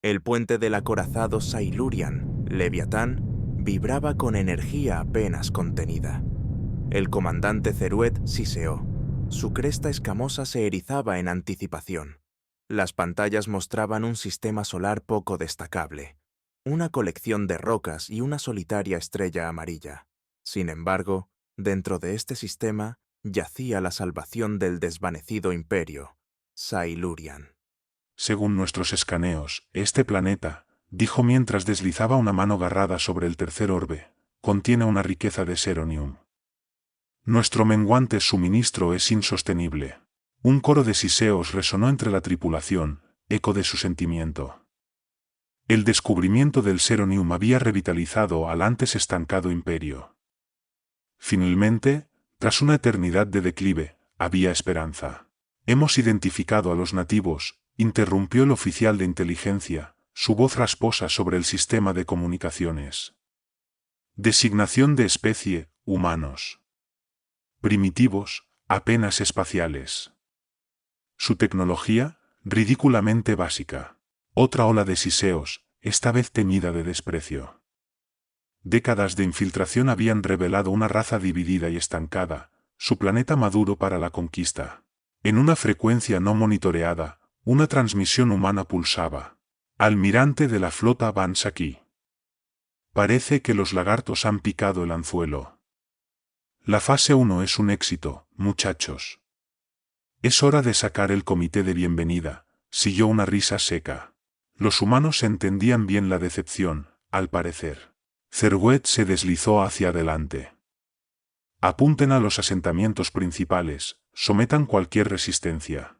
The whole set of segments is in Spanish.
El puente del acorazado Silurian, Leviatán, vibraba con energía apenas contenida. El comandante Zeruet siseó. Su cresta escamosa se erizaba en anticipación. Las pantallas mostraban un sistema solar poco destacable, una colección de rocas y una solitaria estrella amarilla. Sin embargo, dentro de este sistema yacía la salvación del desvanecido imperio, Silurian. Según nuestros escaneos, este planeta, dijo mientras deslizaba una mano garrada sobre el tercer orbe, contiene una riqueza de seronium. Nuestro menguante suministro es insostenible. Un coro de siseos resonó entre la tripulación, eco de su sentimiento. El descubrimiento del seronium había revitalizado al antes estancado imperio. Finalmente, tras una eternidad de declive, había esperanza. Hemos identificado a los nativos, interrumpió el oficial de inteligencia, su voz rasposa sobre el sistema de comunicaciones. Designación de especie, humanos. Primitivos, apenas espaciales. Su tecnología, ridículamente básica. Otra ola de siseos, esta vez teñida de desprecio. Décadas de infiltración habían revelado una raza dividida y estancada, su planeta maduro para la conquista. En una frecuencia no monitoreada, una transmisión humana pulsaba. Almirante de la flota Ban Saki. Parece que los lagartos han picado el anzuelo. La fase 1 es un éxito, muchachos. Es hora de sacar el comité de bienvenida, siguió una risa seca. Los humanos entendían bien la decepción, al parecer. Zeruet se deslizó hacia adelante. Apunten a los asentamientos principales, sometan cualquier resistencia.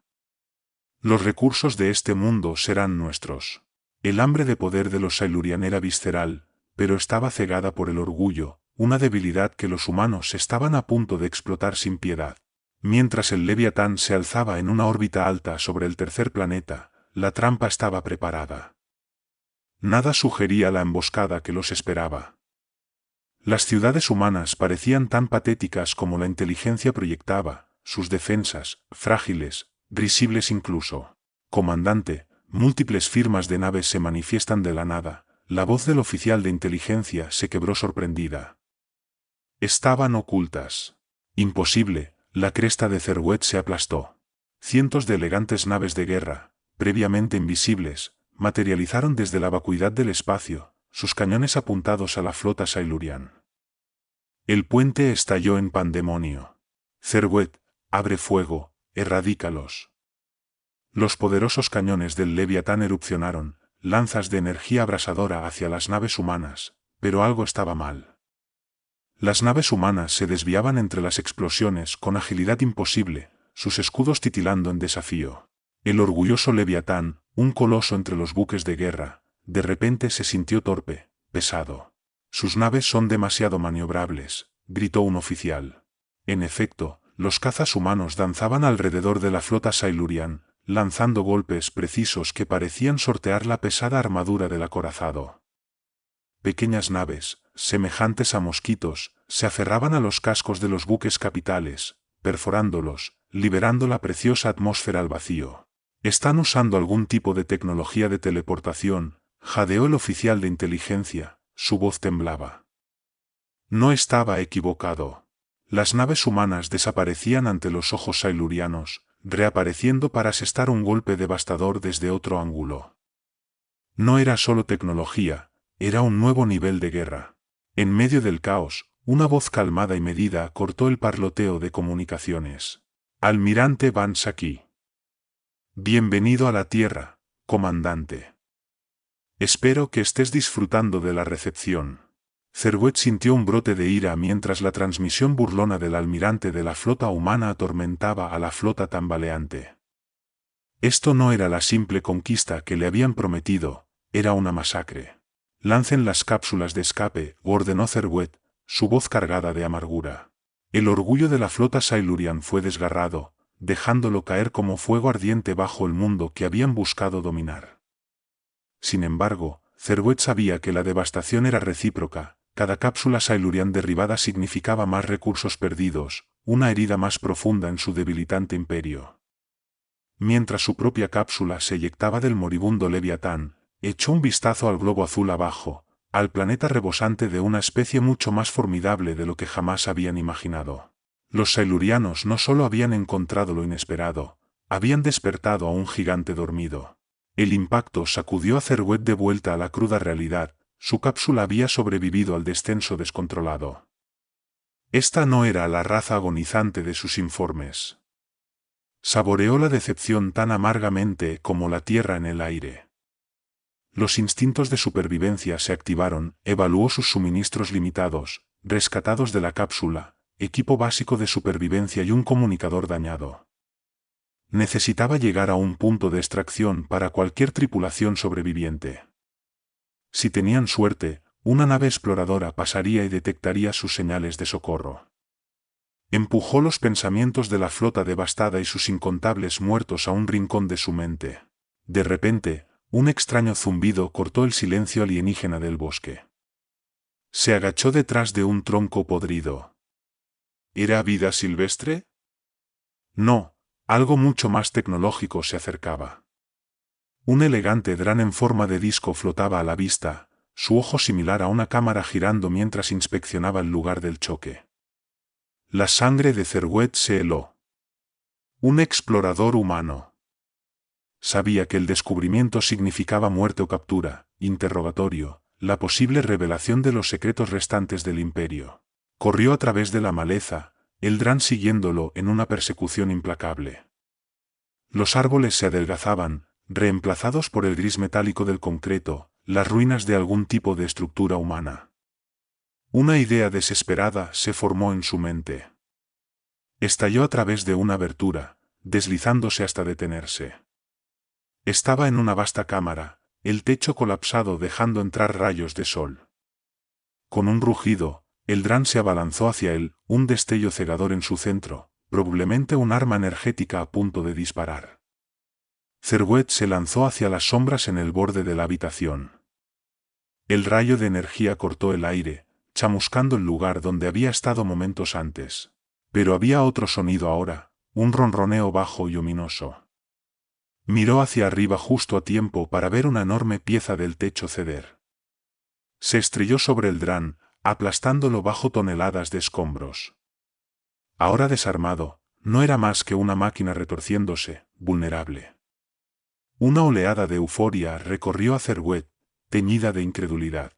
Los recursos de este mundo serán nuestros. El hambre de poder de los Silurian era visceral, pero estaba cegada por el orgullo, una debilidad que los humanos estaban a punto de explotar sin piedad. Mientras el Leviatán se alzaba en una órbita alta sobre el tercer planeta, la trampa estaba preparada. Nada sugería la emboscada que los esperaba. Las ciudades humanas parecían tan patéticas como la inteligencia proyectaba, sus defensas, frágiles, risibles incluso. Comandante, múltiples firmas de naves se manifiestan de la nada, la voz del oficial de inteligencia se quebró sorprendida. Estaban ocultas. Imposible, la cresta de Zeruet se aplastó. Cientos de elegantes naves de guerra, previamente invisibles, materializaron desde la vacuidad del espacio, sus cañones apuntados a la flota Silurian. El puente estalló en pandemonio. Zeruet, abre fuego, erradícalos. Los poderosos cañones del Leviatán erupcionaron, lanzas de energía abrasadora hacia las naves humanas, pero algo estaba mal. Las naves humanas se desviaban entre las explosiones con agilidad imposible, sus escudos titilando en desafío. El orgulloso Leviatán, un coloso entre los buques de guerra, de repente se sintió torpe, pesado. Sus naves son demasiado maniobrables, gritó un oficial. En efecto, los cazas humanos danzaban alrededor de la flota Silurian, lanzando golpes precisos que parecían sortear la pesada armadura del acorazado. Pequeñas naves, semejantes a mosquitos, se aferraban a los cascos de los buques capitales, perforándolos, liberando la preciosa atmósfera al vacío. Están usando algún tipo de tecnología de teleportación, jadeó el oficial de inteligencia, su voz temblaba. No estaba equivocado. Las naves humanas desaparecían ante los ojos silurianos, reapareciendo para asestar un golpe devastador desde otro ángulo. No era solo tecnología, era un nuevo nivel de guerra. En medio del caos, una voz calmada y medida cortó el parloteo de comunicaciones. Almirante Ban Saki. Bienvenido a la Tierra, comandante. Espero que estés disfrutando de la recepción. Zeruet sintió un brote de ira mientras la transmisión burlona del almirante de la flota humana atormentaba a la flota tambaleante. Esto no era la simple conquista que le habían prometido, era una masacre. Lancen las cápsulas de escape, ordenó Zeruet, su voz cargada de amargura. El orgullo de la flota Silurian fue desgarrado, dejándolo caer como fuego ardiente bajo el mundo que habían buscado dominar. Sin embargo, Zeruet sabía que la devastación era recíproca, cada cápsula Silurian derribada significaba más recursos perdidos, una herida más profunda en su debilitante imperio. Mientras su propia cápsula se eyectaba del moribundo Leviatán, echó un vistazo al globo azul abajo, al planeta rebosante de una especie mucho más formidable de lo que jamás habían imaginado. Los silurianos no solo habían encontrado lo inesperado, habían despertado a un gigante dormido. El impacto sacudió a Therwet de vuelta a la cruda realidad, su cápsula había sobrevivido al descenso descontrolado. Esta no era la raza agonizante de sus informes. Saboreó la decepción tan amargamente como la tierra en el aire. Los instintos de supervivencia se activaron, evaluó sus suministros limitados, rescatados de la cápsula, equipo básico de supervivencia y un comunicador dañado. Necesitaba llegar a un punto de extracción para cualquier tripulación sobreviviente. Si tenían suerte, una nave exploradora pasaría y detectaría sus señales de socorro. Empujó los pensamientos de la flota devastada y sus incontables muertos a un rincón de su mente. De repente, un extraño zumbido cortó el silencio alienígena del bosque. Se agachó detrás de un tronco podrido. ¿Era vida silvestre? No, algo mucho más tecnológico se acercaba. Un elegante dran en forma de disco flotaba a la vista, su ojo similar a una cámara girando mientras inspeccionaba el lugar del choque. La sangre de Therwet se heló. Un explorador humano. Sabía que el descubrimiento significaba muerte o captura, interrogatorio, la posible revelación de los secretos restantes del imperio. Corrió a través de la maleza, el dran siguiéndolo en una persecución implacable. Los árboles se adelgazaban, reemplazados por el gris metálico del concreto, las ruinas de algún tipo de estructura humana. Una idea desesperada se formó en su mente. Estalló a través de una abertura, deslizándose hasta detenerse. Estaba en una vasta cámara, el techo colapsado dejando entrar rayos de sol. Con un rugido, el dran se abalanzó hacia él, un destello cegador en su centro, probablemente un arma energética a punto de disparar. Therwet se lanzó hacia las sombras en el borde de la habitación. El rayo de energía cortó el aire, chamuscando el lugar donde había estado momentos antes. Pero había otro sonido ahora, un ronroneo bajo y ominoso. Miró hacia arriba justo a tiempo para ver una enorme pieza del techo ceder. Se estrelló sobre el dran, aplastándolo bajo toneladas de escombros. Ahora desarmado, no era más que una máquina retorciéndose, vulnerable. Una oleada de euforia recorrió a Therwet, teñida de incredulidad.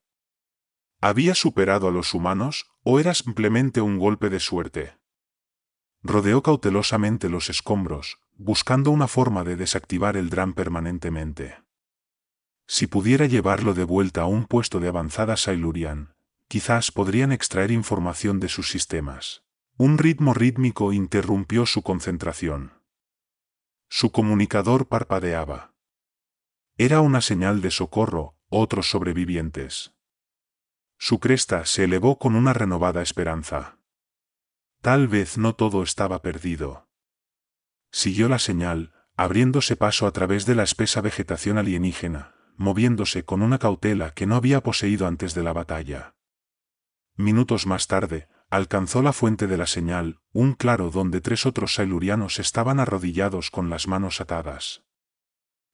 ¿Había superado a los humanos, o era simplemente un golpe de suerte? Rodeó cautelosamente los escombros, buscando una forma de desactivar el dran permanentemente. Si pudiera llevarlo de vuelta a un puesto de avanzada Silurian, quizás podrían extraer información de sus sistemas. Un ritmo rítmico interrumpió su concentración. Su comunicador parpadeaba. Era una señal de socorro, otros sobrevivientes. Su cresta se elevó con una renovada esperanza. Tal vez no todo estaba perdido. Siguió la señal, abriéndose paso a través de la espesa vegetación alienígena, moviéndose con una cautela que no había poseído antes de la batalla. Minutos más tarde, alcanzó la fuente de la señal, un claro donde 3 otros silurianos estaban arrodillados con las manos atadas.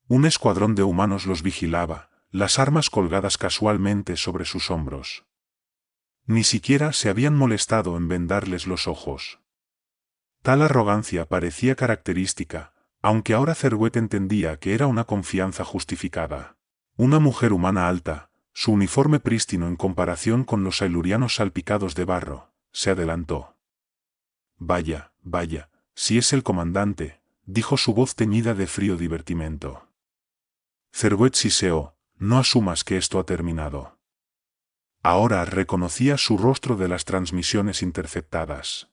Un escuadrón de humanos los vigilaba, las armas colgadas casualmente sobre sus hombros. Ni siquiera se habían molestado en vendarles los ojos. Tal arrogancia parecía característica, aunque ahora Therwet entendía que era una confianza justificada. Una mujer humana alta, su uniforme prístino en comparación con los silurianos salpicados de barro, se adelantó. «Vaya, vaya, si es el comandante», dijo su voz teñida de frío divertimento. Therwet siseó, «No asumas que esto ha terminado». Ahora reconocía su rostro de las transmisiones interceptadas.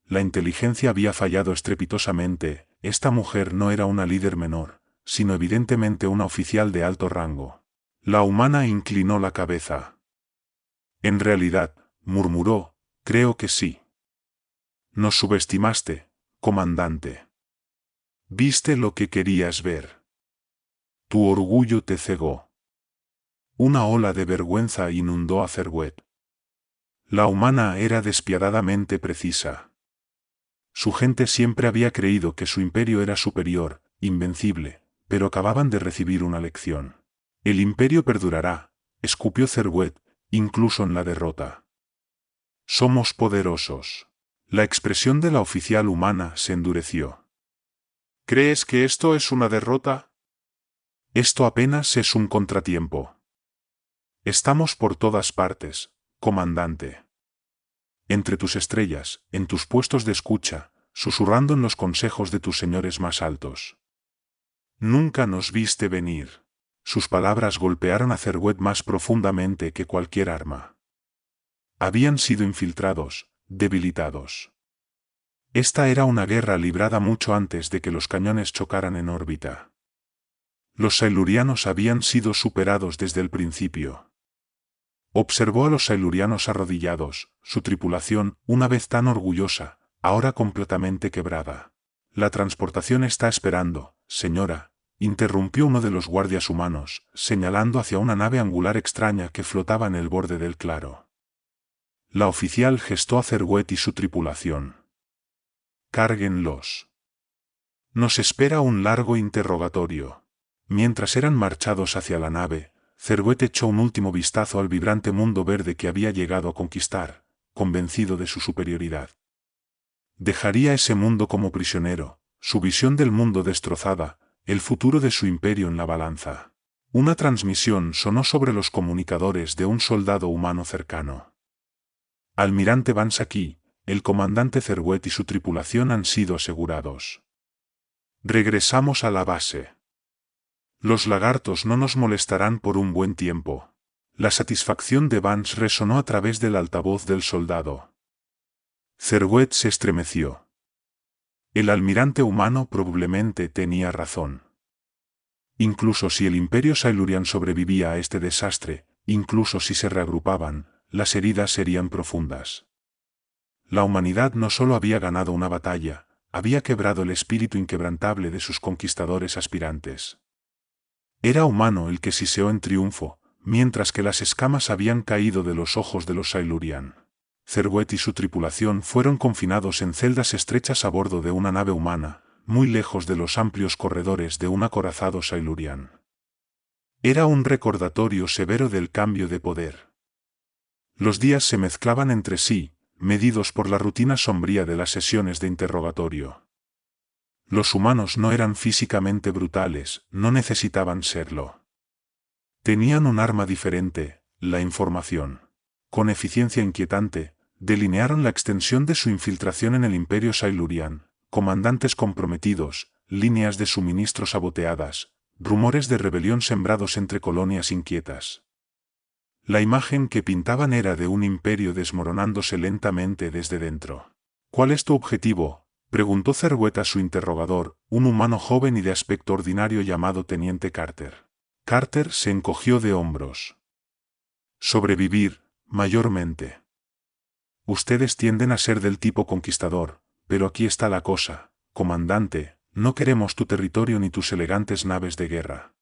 La inteligencia había fallado estrepitosamente, esta mujer no era una líder menor, sino evidentemente una oficial de alto rango. La humana inclinó la cabeza. «En realidad», murmuró, «creo que sí. Nos subestimaste, comandante. Viste lo que querías ver. Tu orgullo te cegó». Una ola de vergüenza inundó a Therwet. La humana era despiadadamente precisa. Su gente siempre había creído que su imperio era superior, invencible, pero acababan de recibir una lección. El imperio perdurará, escupió Therwet, incluso en la derrota. Somos poderosos. La expresión de la oficial humana se endureció. ¿Crees que esto es una derrota? Esto apenas es un contratiempo. Estamos por todas partes, comandante. Entre tus estrellas, en tus puestos de escucha, susurrando en los consejos de tus señores más altos. Nunca nos viste venir. Sus palabras golpearon a Therwet más profundamente que cualquier arma. Habían sido infiltrados, debilitados. Esta era una guerra librada mucho antes de que los cañones chocaran en órbita. Los silurianos habían sido superados desde el principio. Observó a los silurianos arrodillados, su tripulación, una vez tan orgullosa, ahora completamente quebrada. La transportación está esperando, señora, interrumpió uno de los guardias humanos, señalando hacia una nave angular extraña que flotaba en el borde del claro. La oficial gestó a Therwet y su tripulación. Cárguenlos. Nos espera un largo interrogatorio. Mientras eran marchados hacia la nave, Therwet echó un último vistazo al vibrante mundo verde que había llegado a conquistar, convencido de su superioridad. Dejaría ese mundo como prisionero, su visión del mundo destrozada, el futuro de su imperio en la balanza. Una transmisión sonó sobre los comunicadores de un soldado humano cercano. Almirante Van Saki, el comandante Therwet y su tripulación han sido asegurados. Regresamos a la base. Los lagartos no nos molestarán por un buen tiempo. La satisfacción de Vance resonó a través del altavoz del soldado. Therwet se estremeció. El almirante humano probablemente tenía razón. Incluso si el imperio Silurian sobrevivía a este desastre, incluso si se reagrupaban, las heridas serían profundas. La humanidad no solo había ganado una batalla, había quebrado el espíritu inquebrantable de sus conquistadores aspirantes. Era humano el que siseó en triunfo, mientras que las escamas habían caído de los ojos de los Silurian. Therwet y su tripulación fueron confinados en celdas estrechas a bordo de una nave humana, muy lejos de los amplios corredores de un acorazado Silurian. Era un recordatorio severo del cambio de poder. Los días se mezclaban entre sí, medidos por la rutina sombría de las sesiones de interrogatorio. Los humanos no eran físicamente brutales, no necesitaban serlo. Tenían un arma diferente, la información. Con eficiencia inquietante, delinearon la extensión de su infiltración en el imperio Silurian, comandantes comprometidos, líneas de suministro saboteadas, rumores de rebelión sembrados entre colonias inquietas. La imagen que pintaban era de un imperio desmoronándose lentamente desde dentro. ¿Cuál es tu objetivo?, preguntó Therwet a su interrogador, un humano joven y de aspecto ordinario llamado Teniente Carter. Carter se encogió de hombros. Sobrevivir, mayormente. Ustedes tienden a ser del tipo conquistador, pero aquí está la cosa, comandante, no queremos tu territorio ni tus elegantes naves de guerra.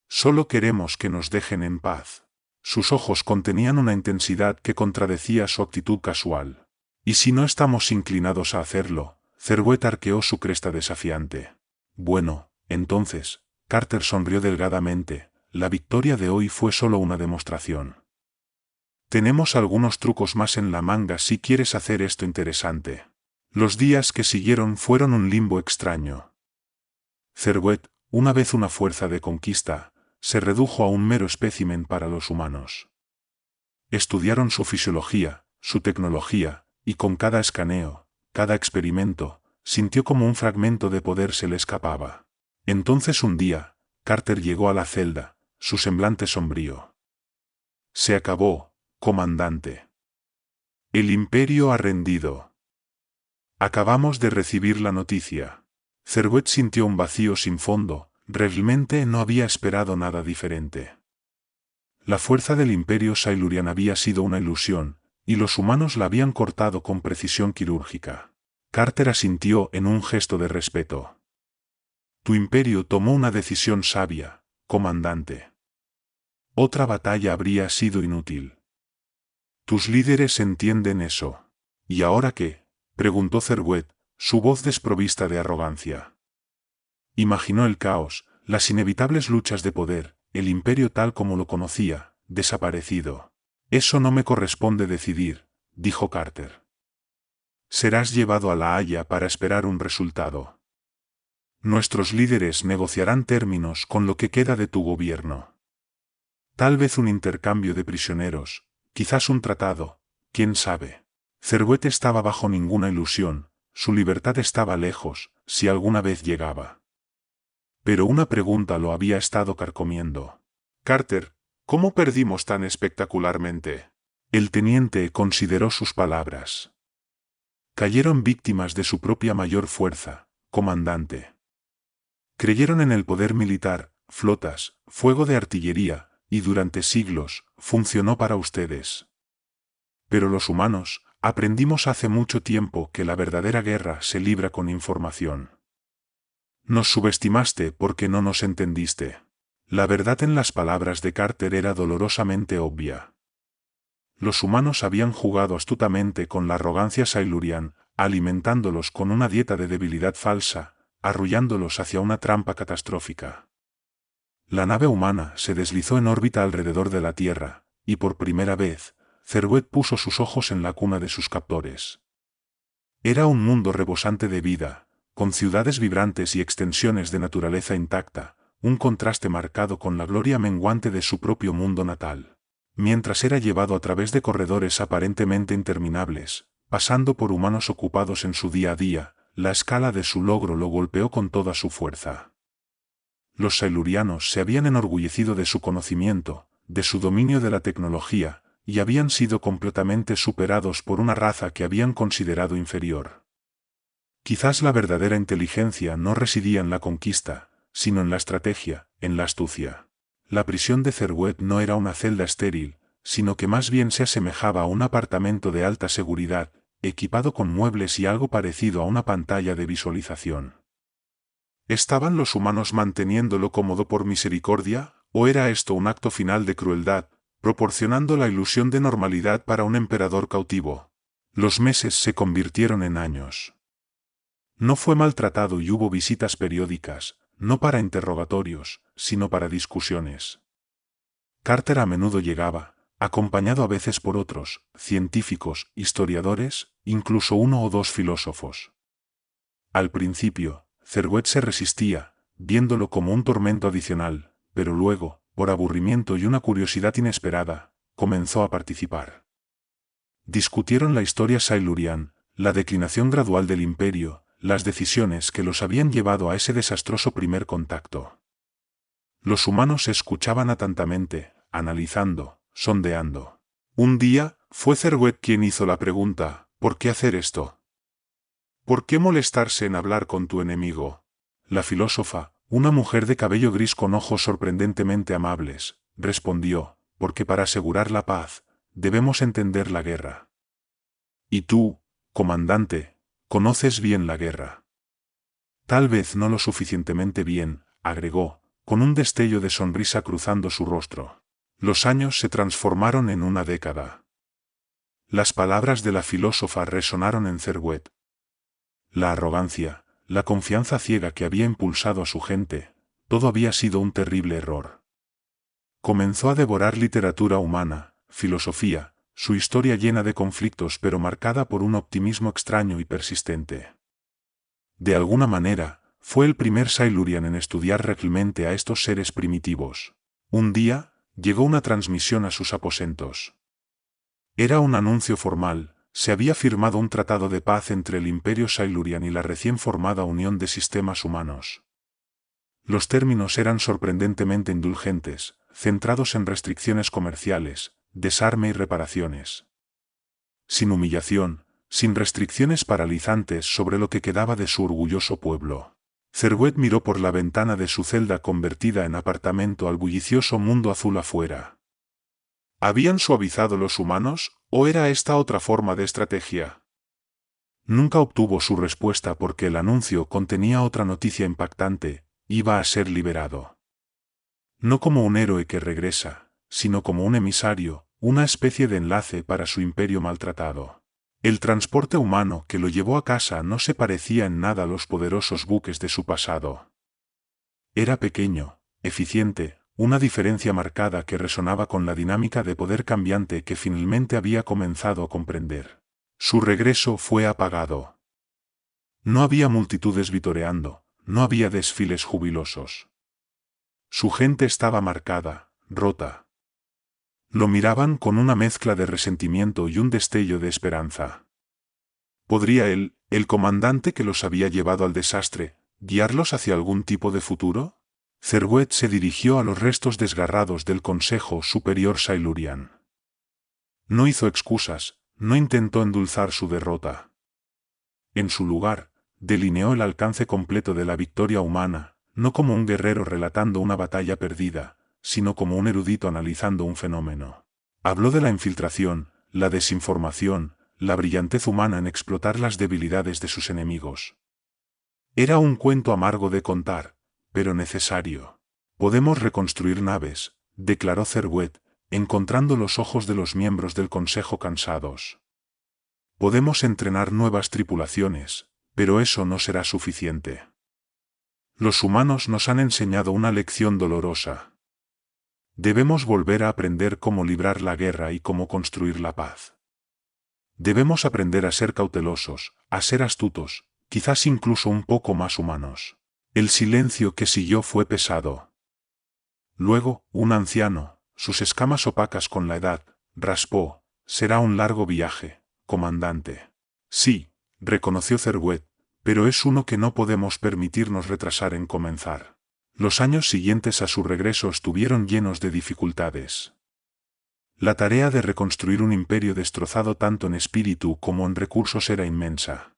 Solo queremos que nos dejen en paz. Sus ojos contenían una intensidad que contradecía su actitud casual. ¿Y si no estamos inclinados a hacerlo? Therwet arqueó su cresta desafiante. Bueno, entonces, Carter sonrió delgadamente, la victoria de hoy fue solo una demostración. Tenemos algunos trucos más en la manga si quieres hacer esto interesante. Los días que siguieron fueron un limbo extraño. Therwet, una vez una fuerza de conquista, se redujo a un mero espécimen para los humanos. Estudiaron su fisiología, su tecnología, y con cada escaneo, cada experimento, sintió como un fragmento de poder se le escapaba. Entonces un día, Carter llegó a la celda, su semblante sombrío. Se acabó, comandante. El imperio ha rendido. Acabamos de recibir la noticia. Therwet sintió un vacío sin fondo, realmente no había esperado nada diferente. La fuerza del imperio Silurian había sido una ilusión, y los humanos la habían cortado con precisión quirúrgica. Carter asintió en un gesto de respeto. Tu imperio tomó una decisión sabia, comandante. Otra batalla habría sido inútil. Tus líderes entienden eso. ¿Y ahora qué?, preguntó Therwet, su voz desprovista de arrogancia. Imaginó el caos, las inevitables luchas de poder, el imperio tal como lo conocía, desaparecido. Eso no me corresponde decidir, dijo Carter. Serás llevado a La Haya para esperar un resultado. Nuestros líderes negociarán términos con lo que queda de tu gobierno. Tal vez un intercambio de prisioneros, quizás un tratado, quién sabe. Therwet estaba bajo ninguna ilusión, su libertad estaba lejos, si alguna vez llegaba. Pero una pregunta lo había estado carcomiendo. Carter, ¿cómo perdimos tan espectacularmente? El teniente consideró sus palabras. Cayeron víctimas de su propia mayor fuerza, comandante. Creyeron en el poder militar, flotas, fuego de artillería, y durante siglos, funcionó para ustedes. Pero los humanos, aprendimos hace mucho tiempo que la verdadera guerra se libra con información. Nos subestimaste porque no nos entendiste. La verdad en las palabras de Carter era dolorosamente obvia. Los humanos habían jugado astutamente con la arrogancia Silurian, alimentándolos con una dieta de debilidad falsa, arrullándolos hacia una trampa catastrófica. La nave humana se deslizó en órbita alrededor de la Tierra, y por primera vez, Therwet puso sus ojos en la cuna de sus captores. Era un mundo rebosante de vida, con ciudades vibrantes y extensiones de naturaleza intacta, un contraste marcado con la gloria menguante de su propio mundo natal. Mientras era llevado a través de corredores aparentemente interminables, pasando por humanos ocupados en su día a día, la escala de su logro lo golpeó con toda su fuerza. Los silurianos se habían enorgullecido de su conocimiento, de su dominio de la tecnología, y habían sido completamente superados por una raza que habían considerado inferior. Quizás la verdadera inteligencia no residía en la conquista, sino en la estrategia, en la astucia. La prisión de Therwet no era una celda estéril, sino que más bien se asemejaba a un apartamento de alta seguridad, equipado con muebles y algo parecido a una pantalla de visualización. ¿Estaban los humanos manteniéndolo cómodo por misericordia, o era esto un acto final de crueldad, proporcionando la ilusión de normalidad para un emperador cautivo? Los meses se convirtieron en años. No fue maltratado y hubo visitas periódicas, no para interrogatorios, sino para discusiones. Carter a menudo llegaba, acompañado a veces por otros, científicos, historiadores, incluso uno o dos filósofos. Al principio, Therwet se resistía, viéndolo como un tormento adicional, pero luego, por aburrimiento y una curiosidad inesperada, comenzó a participar. Discutieron la historia Silurian, la declinación gradual del imperio, las decisiones que los habían llevado a ese desastroso primer contacto. Los humanos escuchaban atentamente, analizando, sondeando. Un día, fue Therwet quien hizo la pregunta, ¿por qué hacer esto? ¿Por qué molestarse en hablar con tu enemigo? La filósofa, una mujer de cabello gris con ojos sorprendentemente amables, respondió, porque para asegurar la paz, debemos entender la guerra. Y tú, comandante, conoces bien la guerra. Tal vez no lo suficientemente bien, agregó, con un destello de sonrisa cruzando su rostro. Los años se transformaron en una década. Las palabras de la filósofa resonaron en Therwet. La arrogancia, la confianza ciega que había impulsado a su gente, todo había sido un terrible error. Comenzó a devorar literatura humana, filosofía, su historia llena de conflictos pero marcada por un optimismo extraño y persistente. De alguna manera, fue el primer Silurian en estudiar realmente a estos seres primitivos. Un día, llegó una transmisión a sus aposentos. Era un anuncio formal. Se había firmado un tratado de paz entre el Imperio Silurian y la recién formada Unión de Sistemas Humanos. Los términos eran sorprendentemente indulgentes, centrados en restricciones comerciales, desarme y reparaciones. Sin humillación, sin restricciones paralizantes sobre lo que quedaba de su orgulloso pueblo. Therwet miró por la ventana de su celda convertida en apartamento al bullicioso mundo azul afuera. ¿Habían suavizado los humanos, o era esta otra forma de estrategia? Nunca obtuvo su respuesta porque el anuncio contenía otra noticia impactante: iba a ser liberado. No como un héroe que regresa, sino como un emisario, una especie de enlace para su imperio maltratado. El transporte humano que lo llevó a casa no se parecía en nada a los poderosos buques de su pasado. Era pequeño, eficiente, una diferencia marcada que resonaba con la dinámica de poder cambiante que finalmente había comenzado a comprender. Su regreso fue apagado. No había multitudes vitoreando, no había desfiles jubilosos. Su gente estaba marcada, rota. Lo miraban con una mezcla de resentimiento y un destello de esperanza. ¿Podría él, el comandante que los había llevado al desastre, guiarlos hacia algún tipo de futuro? Therwet se dirigió a los restos desgarrados del Consejo Superior Silurian. No hizo excusas, no intentó endulzar su derrota. En su lugar, delineó el alcance completo de la victoria humana, no como un guerrero relatando una batalla perdida, sino como un erudito analizando un fenómeno. Habló de la infiltración, la desinformación, la brillantez humana en explotar las debilidades de sus enemigos. Era un cuento amargo de contar, pero necesario. Podemos reconstruir naves, declaró Therwet, encontrando los ojos de los miembros del Consejo cansados. Podemos entrenar nuevas tripulaciones, pero eso no será suficiente. Los humanos nos han enseñado una lección dolorosa. Debemos volver a aprender cómo librar la guerra y cómo construir la paz. Debemos aprender a ser cautelosos, a ser astutos, quizás incluso un poco más humanos. El silencio que siguió fue pesado. Luego, un anciano, sus escamas opacas con la edad, raspó: «Será un largo viaje, comandante». «Sí», reconoció Therwet, «pero es uno que no podemos permitirnos retrasar en comenzar». Los años siguientes a su regreso estuvieron llenos de dificultades. La tarea de reconstruir un imperio destrozado tanto en espíritu como en recursos era inmensa.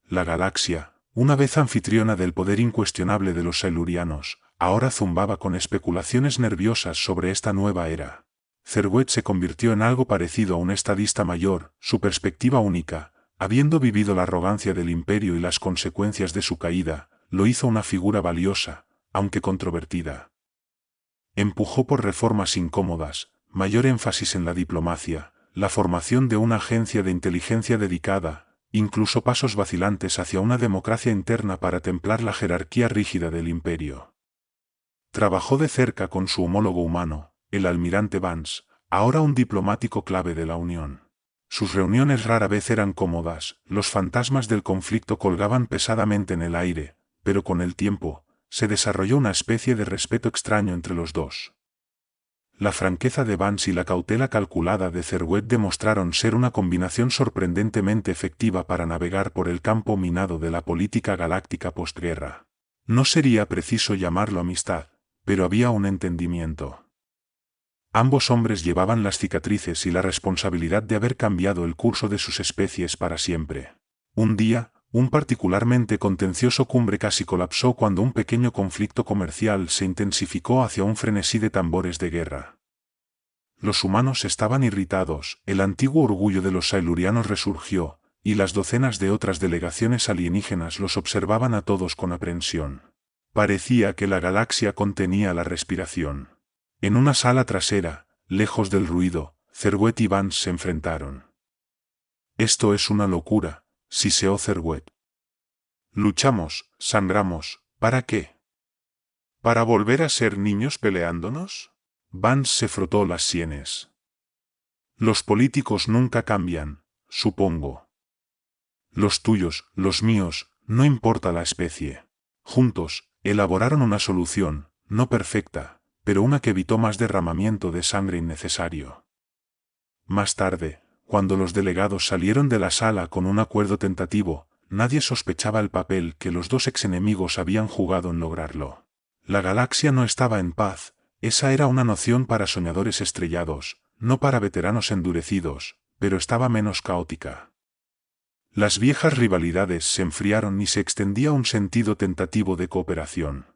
La galaxia, una vez anfitriona del poder incuestionable de los silurianos, ahora zumbaba con especulaciones nerviosas sobre esta nueva era. Therwet se convirtió en algo parecido a un estadista mayor, su perspectiva única, habiendo vivido la arrogancia del imperio y las consecuencias de su caída, lo hizo una figura valiosa, aunque controvertida. Empujó por reformas incómodas, mayor énfasis en la diplomacia, la formación de una agencia de inteligencia dedicada, incluso pasos vacilantes hacia una democracia interna para templar la jerarquía rígida del imperio. Trabajó de cerca con su homólogo humano, el almirante Vance, ahora un diplomático clave de la Unión. Sus reuniones rara vez eran cómodas, los fantasmas del conflicto colgaban pesadamente en el aire, pero con el tiempo, se desarrolló una especie de respeto extraño entre los dos. La franqueza de Vance y la cautela calculada de Therwet demostraron ser una combinación sorprendentemente efectiva para navegar por el campo minado de la política galáctica postguerra. No sería preciso llamarlo amistad, pero había un entendimiento. Ambos hombres llevaban las cicatrices y la responsabilidad de haber cambiado el curso de sus especies para siempre. Un día, un particularmente contencioso cumbre casi colapsó cuando un pequeño conflicto comercial se intensificó hacia un frenesí de tambores de guerra. Los humanos estaban irritados, el antiguo orgullo de los silurianos resurgió, y las docenas de otras delegaciones alienígenas los observaban a todos con aprensión. Parecía que la galaxia contenía la respiración. En una sala trasera, lejos del ruido, Therwet y Vance se enfrentaron. «Esto es una locura», siseó Therwet. «Luchamos, sangramos, ¿para qué? ¿Para volver a ser niños peleándonos?» Vance se frotó las sienes. «Los políticos nunca cambian, supongo. Los tuyos, los míos, no importa la especie. Juntos, elaboraron una solución, no perfecta, pero una que evitó más derramamiento de sangre innecesario». Más tarde, cuando los delegados salieron de la sala con un acuerdo tentativo, nadie sospechaba el papel que los dos ex-enemigos habían jugado en lograrlo. La galaxia no estaba en paz, esa era una noción para soñadores estrellados, no para veteranos endurecidos, pero estaba menos caótica. Las viejas rivalidades se enfriaron y se extendía un sentido tentativo de cooperación.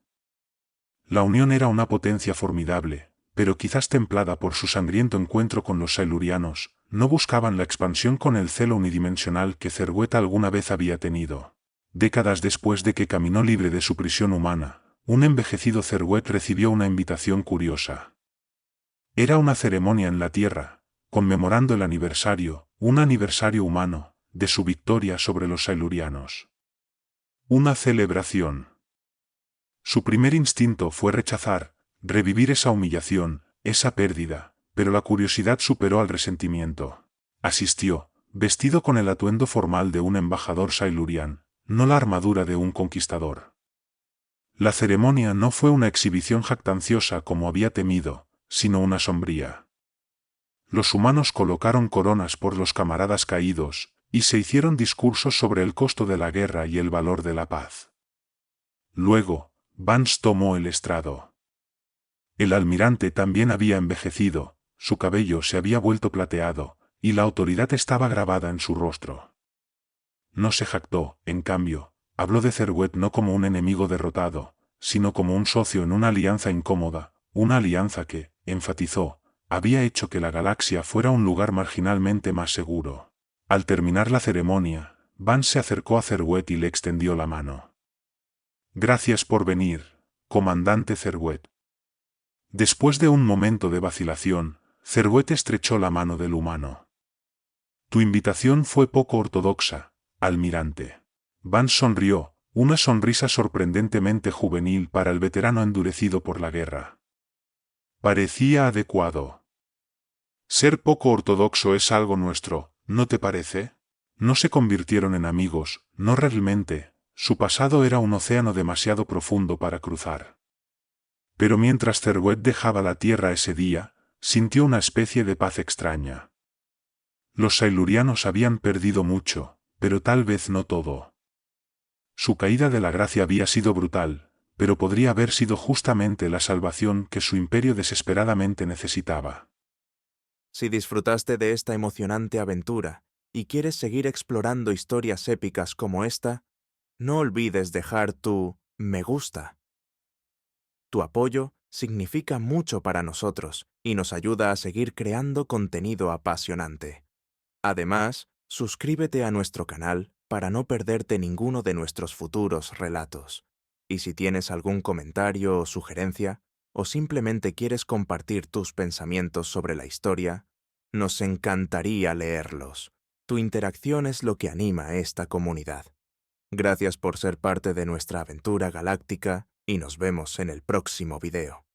La Unión era una potencia formidable, pero quizás templada por su sangriento encuentro con los silurianos, no buscaban la expansión con el celo unidimensional que Therwet alguna vez había tenido. Décadas después de que caminó libre de su prisión humana, un envejecido Therwet recibió una invitación curiosa. Era una ceremonia en la Tierra, conmemorando el aniversario, un aniversario humano, de su victoria sobre los silurianos. Una celebración. Su primer instinto fue rechazar, Revivir esa humillación, esa pérdida, pero la curiosidad superó al resentimiento. Asistió, vestido con el atuendo formal de un embajador Silurian, no la armadura de un conquistador. La ceremonia no fue una exhibición jactanciosa como había temido, sino una sombría. Los humanos colocaron coronas por los camaradas caídos, y se hicieron discursos sobre el costo de la guerra y el valor de la paz. Luego, Vance tomó el estrado. El almirante también había envejecido, su cabello se había vuelto plateado, y la autoridad estaba grabada en su rostro. No se jactó, en cambio, habló de Therwet no como un enemigo derrotado, sino como un socio en una alianza incómoda, una alianza que, enfatizó, había hecho que la galaxia fuera un lugar marginalmente más seguro. Al terminar la ceremonia, Vance se acercó a Therwet y le extendió la mano. «Gracias por venir, comandante Therwet». Después de un momento de vacilación, Therwet estrechó la mano del humano. «Tu invitación fue poco ortodoxa, almirante». Vance sonrió, una sonrisa sorprendentemente juvenil para el veterano endurecido por la guerra. Parecía adecuado. Ser poco ortodoxo es algo nuestro, ¿no te parece? No se convirtieron en amigos, no realmente, su pasado era un océano demasiado profundo para cruzar. Pero mientras Therwet dejaba la tierra ese día, sintió una especie de paz extraña. Los Silurianos habían perdido mucho, pero tal vez no todo. Su caída de la gracia había sido brutal, pero podría haber sido justamente la salvación que su imperio desesperadamente necesitaba. Si disfrutaste de esta emocionante aventura y quieres seguir explorando historias épicas como esta, no olvides dejar tu me gusta. Tu apoyo significa mucho para nosotros y nos ayuda a seguir creando contenido apasionante. Además, suscríbete a nuestro canal para no perderte ninguno de nuestros futuros relatos. Y si tienes algún comentario o sugerencia, o simplemente quieres compartir tus pensamientos sobre la historia, nos encantaría leerlos. Tu interacción es lo que anima a esta comunidad. Gracias por ser parte de nuestra aventura galáctica y nos vemos en el próximo video.